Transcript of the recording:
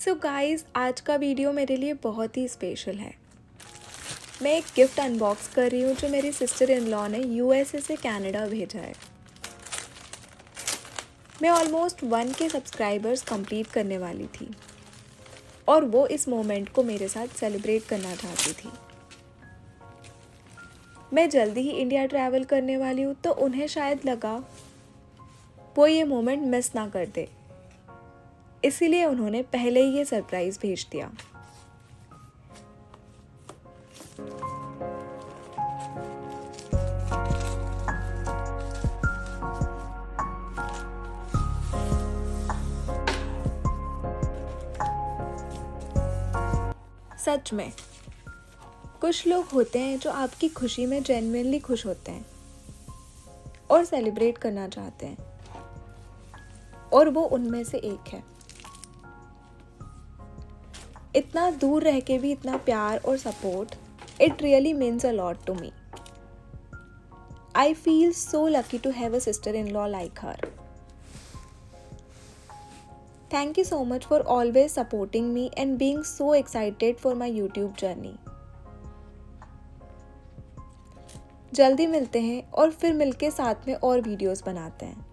So guys, आज का video मेरे लिए बहुत ही स्पेशल है। मैं एक गिफ्ट अनबॉक्स कर रही हूँ जो मेरी सिस्टर इन लॉ ने यूएसए से कनाडा भेजा है। मैं ऑलमोस्ट 1K सब्सक्राइबर्स कंप्लीट करने वाली थी और वो इस मोमेंट को मेरे साथ सेलिब्रेट करना चाहती थी। मैं जल्दी ही इंडिया ट्रैवल करने वाली हूँ, तो उन्हें शायद लगा वो ये मोमेंट मिस ना कर दे, इसीलिए उन्होंने पहले ही ये सरप्राइज़ भेज दिया। सच में कुछ लोग होते हैं जो आपकी खुशी में जेन्युइनली खुश होते हैं और सेलिब्रेट करना चाहते हैं, और वो उनमें से एक है। इतना दूर रह के भी इतना प्यार और support, it really means a lot to me. I feel so lucky to have a sister in law like her. Thank you so much for always supporting me and being so excited for my YouTube journey. जल्दी मिलते हैं और फिर मिलके साथ में और videos बनाते हैं।